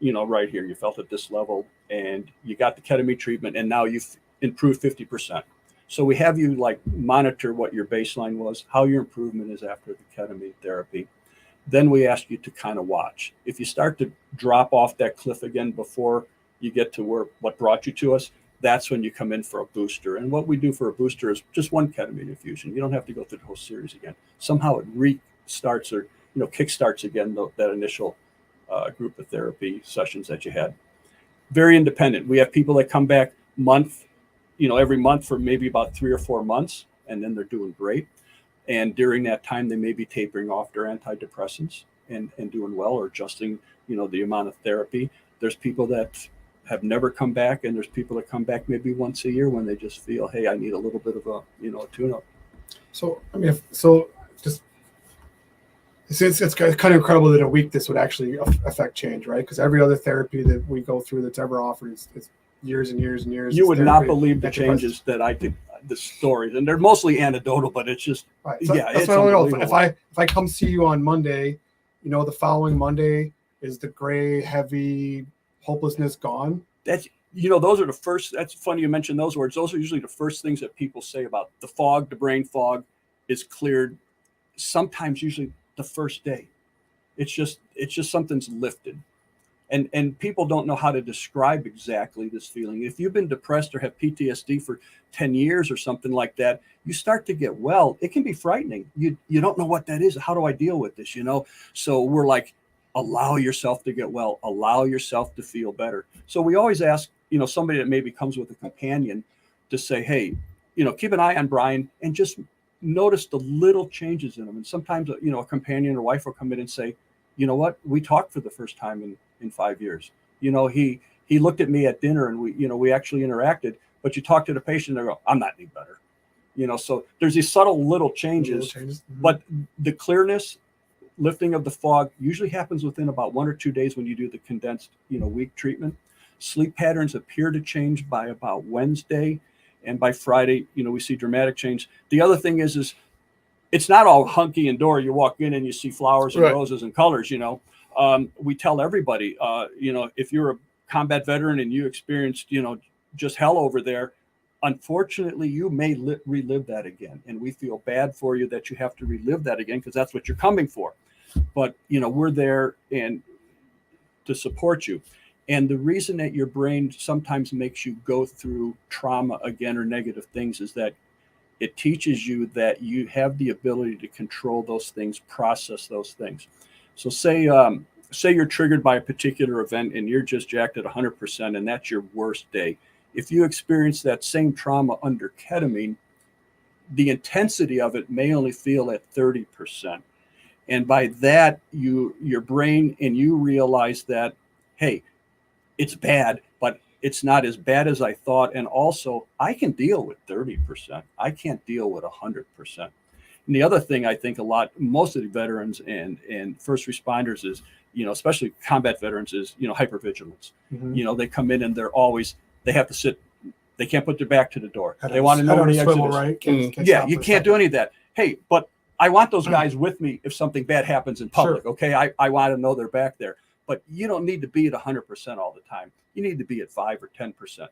right here, you felt at this level and you got the ketamine treatment and now you've improved 50%. So we have you monitor what your baseline was, how your improvement is after the ketamine therapy. Then we ask you to kind of watch. If you start to drop off that cliff again before you get to what brought you to us, that's when you come in for a booster. And what we do for a booster is just one ketamine infusion. You don't have to go through the whole series again. Somehow it restarts or kickstarts again that initial group of therapy sessions that you had. Very independent. We have people that come back every month for maybe about 3 or 4 months, and then they're doing great. And during that time, they may be tapering off their antidepressants and doing well, or adjusting, the amount of therapy. There's people that have never come back, and there's people that come back maybe once a year when they just feel, hey, I need a little bit of a a tune-up. So I mean, just it's kind of incredible that a week this would actually affect change, right? Because every other therapy that we go through that's ever offered is years and years and years. You would not believe the changes that I think, the stories, and they're mostly anecdotal, but it's just right. So yeah, that's it's what I know. unbelievable. If I come see you on Monday, the following Monday is the gray, heavy hopelessness gone. That's those are the first. That's funny you mentioned those words. Those are usually the first things that people say about the fog. The brain fog is cleared. Sometimes, usually the first day. It's just something's lifted. And people don't know how to describe exactly this feeling. If you've been depressed or have PTSD for 10 years or something like that, you start to get well. It can be frightening. You don't know what that is. How do I deal with this? So we're like, allow yourself to get well. Allow yourself to feel better. So we always ask, somebody that maybe comes with a companion to say, hey, keep an eye on Brian and just notice the little changes in him. And sometimes, a companion or wife will come in and say, you know what? We talked for the first time in 5 years. He looked at me at dinner and we actually interacted, but you talk to the patient and they go, I'm not any better. So there's these subtle little changes, Mm-hmm. but the clearness, lifting of the fog usually happens within about 1 or 2 days when you do the condensed, week treatment. Sleep patterns appear to change by about Wednesday, and by Friday, we see dramatic change. The other thing is it's not all hunky and dory. You walk in and you see flowers and Right. roses and colors. We tell everybody, if you're a combat veteran and you experienced, just hell over there, unfortunately, you may relive that again. And we feel bad for you that you have to relive that again, because that's what you're coming for. But, we're there and to support you. And the reason that your brain sometimes makes you go through trauma again or negative things is that it teaches you that you have the ability to control those things, process those things. So say you're triggered by a particular event and you're just jacked at 100%, and that's your worst day. If you experience that same trauma under ketamine, the intensity of it may only feel at 30%. And by that, your brain and you realize that, hey, it's bad, but it's not as bad as I thought. And also, I can deal with 30%. I can't deal with 100%. And the other thing I think most of the veterans and first responders is, especially combat veterans, is, hypervigilance. Mm-hmm. They come in and they have to sit, they can't put their back to the door. They want to know where the exit is. Right? You can't do any of that. Hey, but I want those guys with me if something bad happens in public. Sure. Okay, I want to know they're back there. But you don't need to be at 100% all the time. You need to be at 5 or 10%,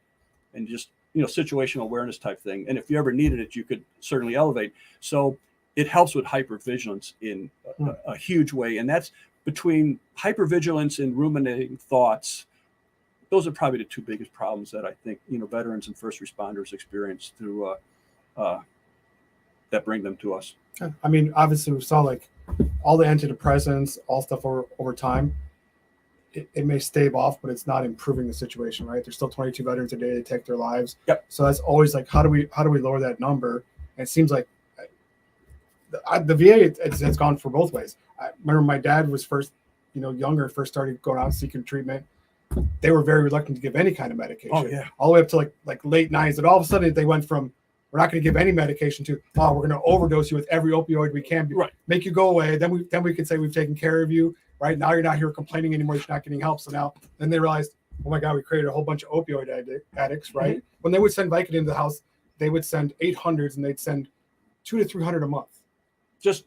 and just situational awareness type thing. And if you ever needed it, you could certainly elevate. So it helps with hypervigilance in a huge way, and that's between hypervigilance and ruminating thoughts. Those are probably the two biggest problems that I think veterans and first responders experience through that bring them to us. I mean, obviously, we saw like all the antidepressants, all stuff over time. It may stave off, but it's not improving the situation, right? There's still 22 veterans a day that take their lives. Yep. So that's always like, how do we lower that number? And it seems like the VA it's gone for both ways. I remember my dad was first started going out seeking treatment. They were very reluctant to give any kind of medication. Oh yeah. All the way up to like late 90s, and all of a sudden they went from, we're not going to give any medication to, we're going to overdose you with every opioid we can, right, make you go away. Then we can say we've taken care of you. Right now, you're not here complaining anymore. You're not getting help. So then they realized, oh my God, we created a whole bunch of opioid addicts, right? Mm-hmm. When they would send Vicodin into the house, they would send 800s and they'd send 200 to 300 a month. Just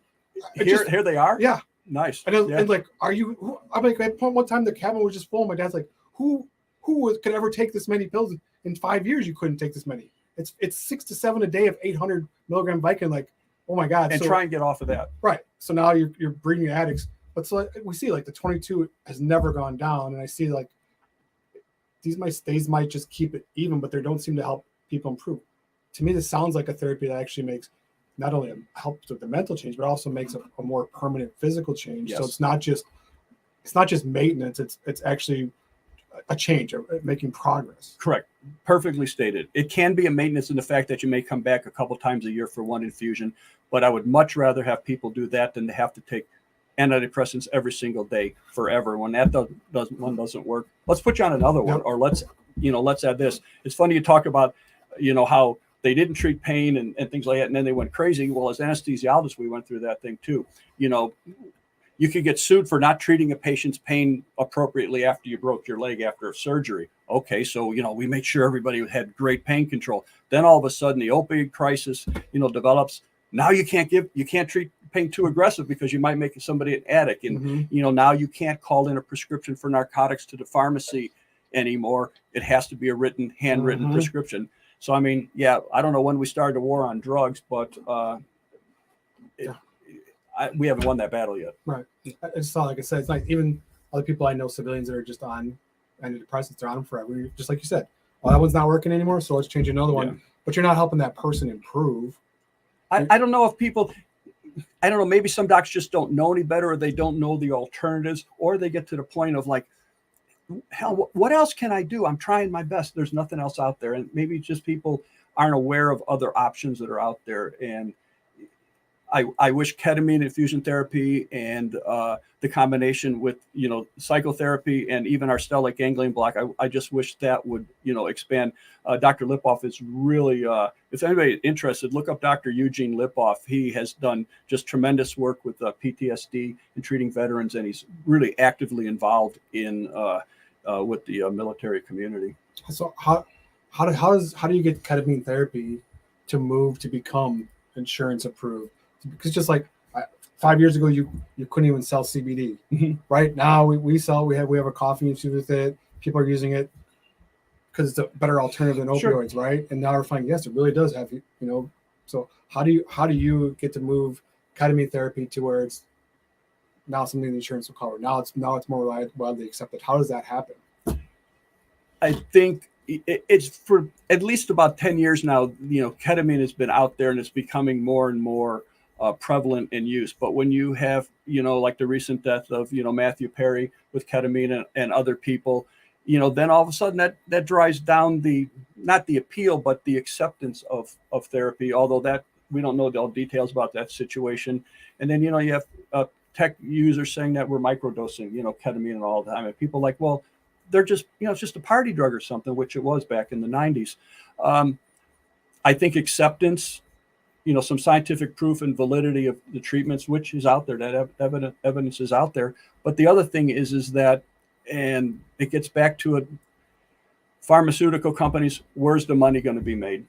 here they are. Yeah, nice. And like, are you? I'm like, at one time the cabin was just full. My dad's like, who could ever take this many pills in 5 years? You couldn't take this many. It's 6 to 7 a day of 800 milligram Vicodin. Like, oh my God. And try and get off of that. Right. So now you're breeding addicts. But so we see like the 22 has never gone down, and I see like these might just keep it even, but they don't seem to help people improve. To me, this sounds like a therapy that actually makes not only helps with the mental change, but also makes a more permanent physical change. Yes. So it's not just maintenance. It's actually a change, making progress. Correct. Perfectly stated. It can be a maintenance in the fact that you may come back a couple times a year for one infusion, but I would much rather have people do that than to have to take antidepressants every single day forever. When that doesn't work, let's put you on another one, or let's add this. It's funny you talk about, how they didn't treat pain and things like that, and then they went crazy. Well, as anesthesiologists, we went through that thing too. You could get sued for not treating a patient's pain appropriately after you broke your leg after surgery. Okay, so we made sure everybody had great pain control. Then all of a sudden the opioid crisis, develops. Now you can't treat pain too aggressive because you might make somebody an addict. And now you can't call in a prescription for narcotics to the pharmacy anymore. It has to be a handwritten prescription. So I mean, I don't know when we started a war on drugs, but we haven't won that battle yet. Right. It's not like I said. It's like even other people I know, civilians that are just on antidepressants, they're on them forever. Just like you said, well, that one's not working anymore, so let's change another one. But you're not helping that person improve. I don't know if people, I don't know, maybe some docs just don't know any better, or they don't know the alternatives, or they get to the point of like, hell, what else can I do? I'm trying my best. There's nothing else out there. And maybe just people aren't aware of other options that are out there. And I wish ketamine infusion therapy and the combination with, psychotherapy and even our stellate ganglion block, I just wish that would, expand. Dr. Lipoff is really, if anybody interested, look up Dr. Eugene Lipoff. He has done just tremendous work with PTSD and treating veterans, and he's really actively involved in with the military community. So how do you get ketamine therapy to move to become insurance approved? Because just like 5 years ago, you couldn't even sell CBD. Right now, we sell. We have a coffee infused with it. People are using it because it's a better alternative than opioids, right? And now we're finding yes, it really does have So how do you get to move ketamine therapy to where it's now something the insurance will cover? Now it's more widely accepted. How does that happen? I think it's for at least about 10 years now. Ketamine has been out there and it's becoming more and more prevalent in use. But when you have, like the recent death of, Matthew Perry with ketamine and other people, then all of a sudden that drives down not the appeal, but the acceptance of therapy, although that we don't know all details about that situation. And then, you have tech users saying that we're microdosing, ketamine and all the time. And people like, well, they're just, it's just a party drug or something, which it was back in the 90s. I think acceptance, some scientific proof and validity of the treatments, which is out there, that evidence is out there. But the other thing is that, and it gets back to it, pharmaceutical companies, where's the money going to be made?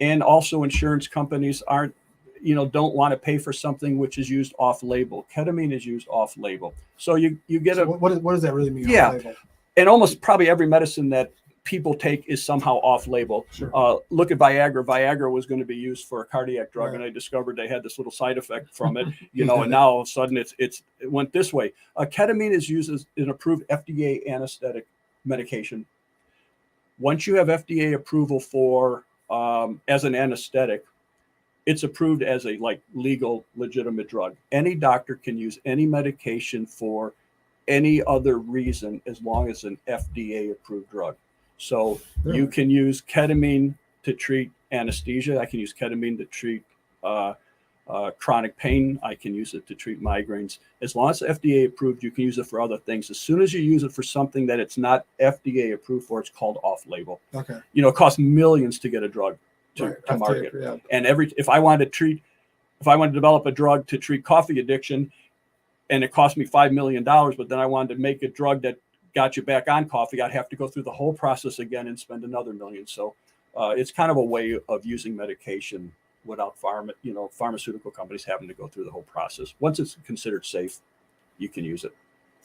And also insurance companies don't want to pay for something which is used off-label. Ketamine is used off-label. So you get what does that really mean? Yeah. Off-label? And almost probably every medicine that people take is somehow off-label. Sure. Look at Viagra. Viagra was going to be used for a cardiac drug, right. And they discovered they had this little side effect from it, and now all of a sudden it went this way. Ketamine is used as an approved FDA anesthetic medication. Once you have FDA approval for as an anesthetic, it's approved as a legal, legitimate drug. Any doctor can use any medication for any other reason as long as an FDA approved drug. So you can use ketamine to treat anesthesia. I can use ketamine to treat chronic pain. I can use it to treat migraines. As long as it's FDA approved, you can use it for other things. As soon as you use it for something that it's not FDA approved for, it's called off-label. Okay. It costs millions to get a drug to market. Yeah. And if I wanted to develop a drug to treat coffee addiction, and it cost me $5 million, but then I wanted to make a drug that got you back on coffee, I'd have to go through the whole process again and spend another $1 million. So it's kind of a way of using medication without pharmaceutical companies having to go through the whole process. Once it's considered safe, you can use it.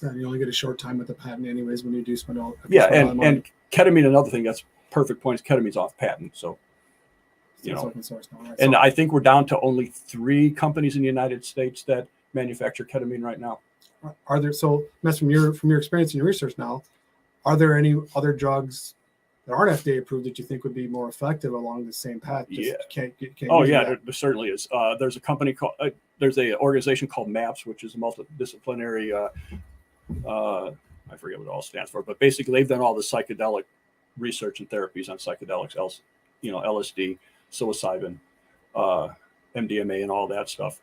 And you only get a short time with the patent anyways when you do spend all. And ketamine, another thing that's perfect point is ketamine's off patent. So, open source now, right? And I think we're down to only 3 companies in the United States that manufacture ketamine right now. Are there, so Mess, from your experience and your research now, are there any other drugs that aren't FDA approved that you think would be more effective along the same path? There certainly is. There's a company called there's an organization called MAPS, which is a multidisciplinary I forget what it all stands for, but basically they've done all the psychedelic research and therapies on psychedelics, LSD, psilocybin, MDMA, and all that stuff.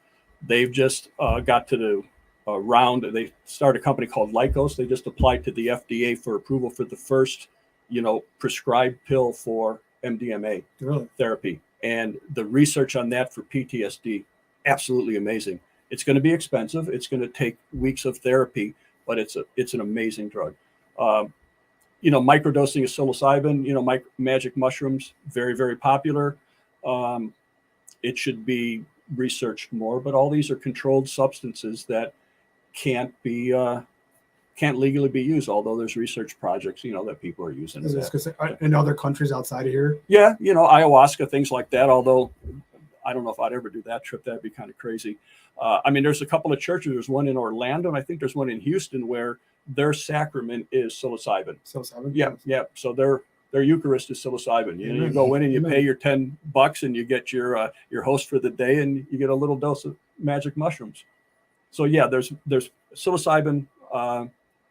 They've just got to the round. They started a company called Lycos. They just applied to the FDA for approval for the first, prescribed pill for MDMA therapy. And the research on that for PTSD, absolutely amazing. It's going to be expensive. It's going to take weeks of therapy, but it's an amazing drug. Microdosing of psilocybin, magic mushrooms, very, very popular. It should be researched more, but all these are controlled substances that can't legally be used, although there's research projects, that people are using. In other countries outside of here? Yeah, ayahuasca, things like that, although I don't know if I'd ever do that trip. That'd be kind of crazy. There's a couple of churches. There's one in Orlando, and I think there's one in Houston where their sacrament is psilocybin. Yeah. So their Eucharist is psilocybin. You go in and you pay your $10 and you get your host for the day, and you get a little dose of magic mushrooms. So yeah, there's psilocybin,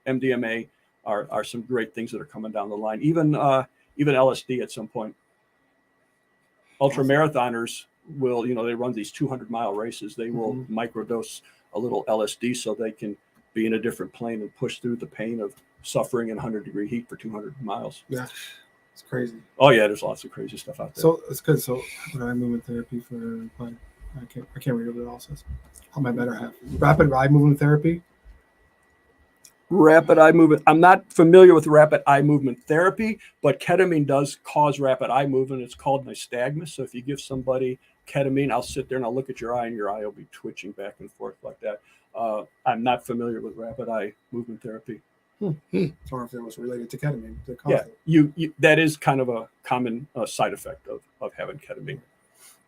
MDMA are some great things that are coming down the line. Even LSD at some point. Ultra marathoners will, they run these 200-mile races. They will microdose a little LSD so they can be in a different plane and push through the pain of suffering in 100-degree heat for 200 miles. Yeah, it's crazy. Oh yeah, there's lots of crazy stuff out there. So it's good. So rapid eye movement therapy for I can't read what it all says. How am I better half? Rapid eye movement therapy. Rapid eye movement. I'm not familiar with rapid eye movement therapy, but ketamine does cause rapid eye movement. It's called nystagmus. So if you give somebody ketamine, I'll sit there and I'll look at your eye, and your eye will be twitching back and forth like that. I'm not familiar with rapid eye movement therapy. Or if it was related to ketamine. Yeah, you that is kind of a common side effect of having ketamine.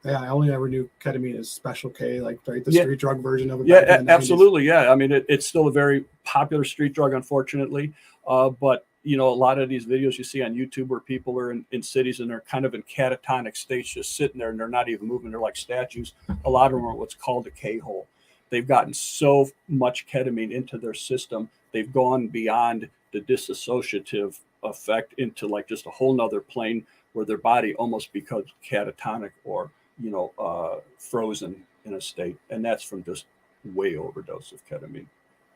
Yeah, I only ever knew ketamine as Special K, the street drug version of it. Yeah, absolutely. Yeah, it's still a very popular street drug, unfortunately. But a lot of these videos you see on YouTube where people are in cities and they're kind of in catatonic states, just sitting there and they're not even moving. They're like statues. A lot of them are what's called a K-hole. They've gotten so much ketamine into their system, they've gone beyond the dissociative effect into like just a whole nother plane where their body almost becomes catatonic or frozen in a state, and that's from just way overdose of ketamine.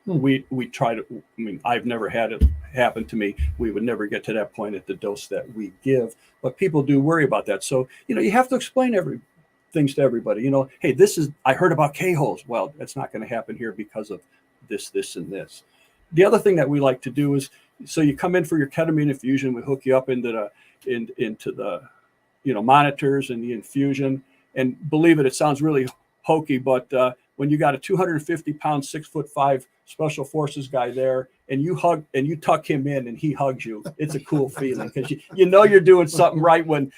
We try to. I've never had it happen to me. We would never get to that point at the dose that we give, but people do worry about that. So you have to explain things to everybody. Hey, I heard about K-holes. Well, that's not going to happen here because of this, and this. The other thing that we like to do is, so you come in for your ketamine infusion, we hook you up into the monitors and the infusion. And believe it sounds really hokey, but when you got a 250-pound, 6'5" special forces guy there, and you tuck him in and he hugs you, it's a cool feeling because you're doing something right when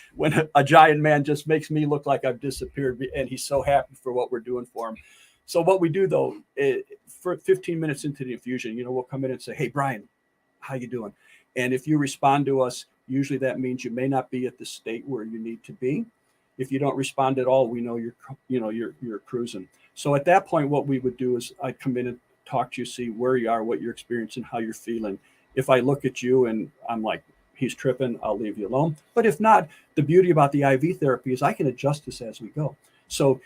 a giant man just makes me look like I've disappeared, and he's so happy for what we're doing for him. So what we do though, for 15 minutes into the infusion, we'll come in and say, "Hey, Brian, how you doing?" And if you respond to us, usually that means you may not be at the state where you need to be. If you don't respond at all, we know you're cruising. So at that point, what we would do is I'd come in and talk to you, see where you are, what you're experiencing, how you're feeling. If I look at you and I'm like, he's tripping, I'll leave you alone. But if not, the beauty about the IV therapy is I can adjust this as we go. So,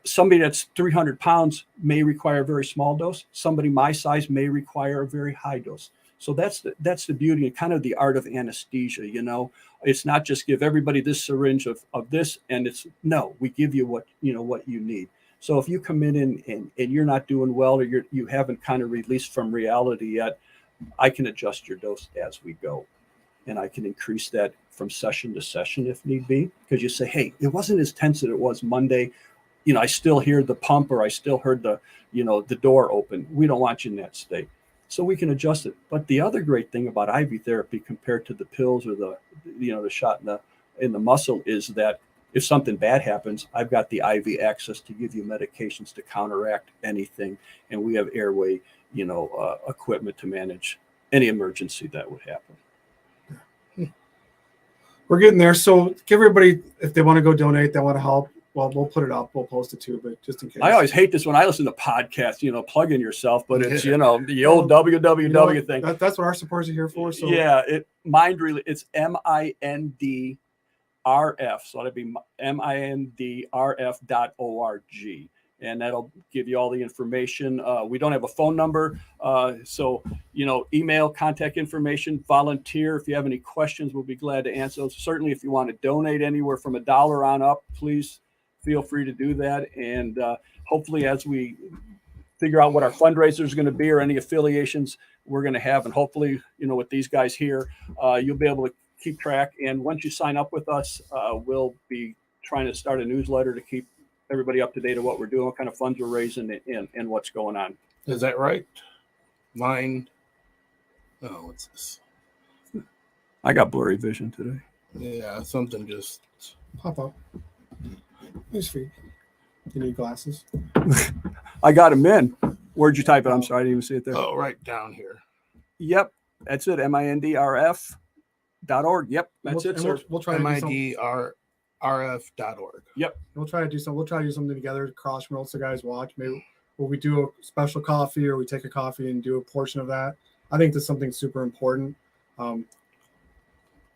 somebody that's 300 pounds may require a very small dose. Somebody my size may require a very high dose. So that's the beauty and kind of the art of anesthesia. It's not just give everybody this syringe of this, and we give you what you need. So if you come in and you're not doing well, or you haven't kind of released from reality yet, I can adjust your dose as we go, and I can increase that from session to session if need be. Because you say, hey, it wasn't as tense as it was Monday. I still hear the pump, or I still heard the door open. We don't want you in that state. So we can adjust it. But the other great thing about IV therapy compared to the pills or the shot in the muscle is that if something bad happens, I've got the IV access to give you medications to counteract anything, and we have airway, equipment to manage any emergency that would happen. We're getting there. So give everybody, if they want to go donate, they want to help. Well, we'll put it up. We'll post it too, but just in case. I always hate this when I listen to podcasts, plug in yourself, but it's, the old www thing. That's what our supporters are here for. So yeah, it's MindRelief. So that'd be mindref.org. and that'll give you all the information. We don't have a phone number, so email, contact information, volunteer. If you have any questions, we'll be glad to answer those. Certainly, if you want to donate anywhere from $1 on up, please feel free to do that. And hopefully, as we figure out what our fundraiser is going to be or any affiliations we're going to have, and hopefully, with these guys here, you'll be able to keep track. And once you sign up with us, we'll be trying to start a newsletter to keep everybody up to date on what we're doing, what kind of funds we're raising, and what's going on. Is that right? Mine. Oh, what's this? I got blurry vision today. Yeah, something just Pop up. Nice feet. You need glasses? I got them in. Where'd you type it? I'm sorry, I didn't even see it there. oh right down here. Yep, that's it. mindrf.org. Yep, that's it, sir. We'll try to do something. midrf.org. Yep. We'll try to do something. We'll try to do something together across from else the guys watch. Maybe will we do a special coffee, or we take a coffee and do a portion of that. I think that's something super important.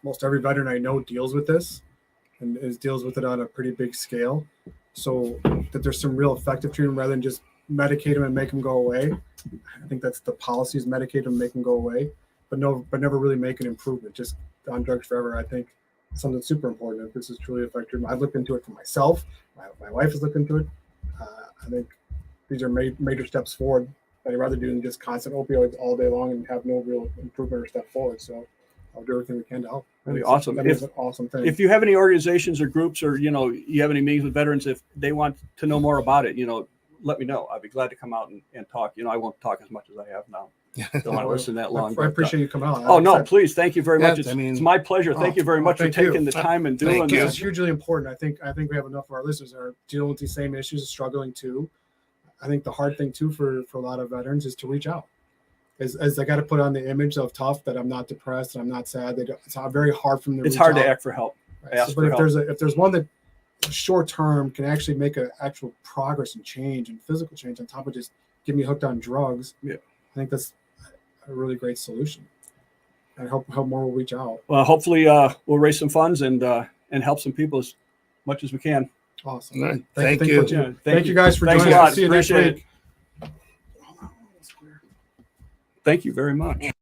Most every veteran I know deals with this, and deals with it on a pretty big scale. So that there's some real effective treatment rather than just medicate them and make them go away. I think that's the policy, is medicate them and make them go away, but never really make an improvement. Just on drugs forever. I think something super important. If this is truly effective, I've looked into it for myself. My wife has looked into it. I think these are major steps forward that I'd rather do than just constant opioids all day long and have no real improvement or step forward. So I'll do everything we can to help. That'd be awesome. That is an awesome thing. If you have any organizations or groups, or you have any meetings with veterans, if they want to know more about it, let me know. I'd be glad to come out and talk. I won't talk as much as I have now. Don't want to listen that long. I appreciate you coming out. Oh no, please, thank you very much. Yes, It's my pleasure. Thank you very much for taking the time and doing This this. is hugely important. I think we have enough of our listeners that are dealing with these same issues, struggling too. I think the hard thing too for a lot of veterans is to reach out. As they got to put on the image of tough, that I'm not depressed and I'm not sad. It's very hard for them to. It's hard to ask for help. Right. But if there's one that short term can actually make an actual progress and change and physical change on top of just getting me hooked on drugs, I think that's a really great solution. And hope more will reach out. Well, hopefully we'll raise some funds and help some people as much as we can. Awesome. Right. Thank you. Thank you guys for Thanks joining a lot. us. See you next Appreciate week. Thank you very much.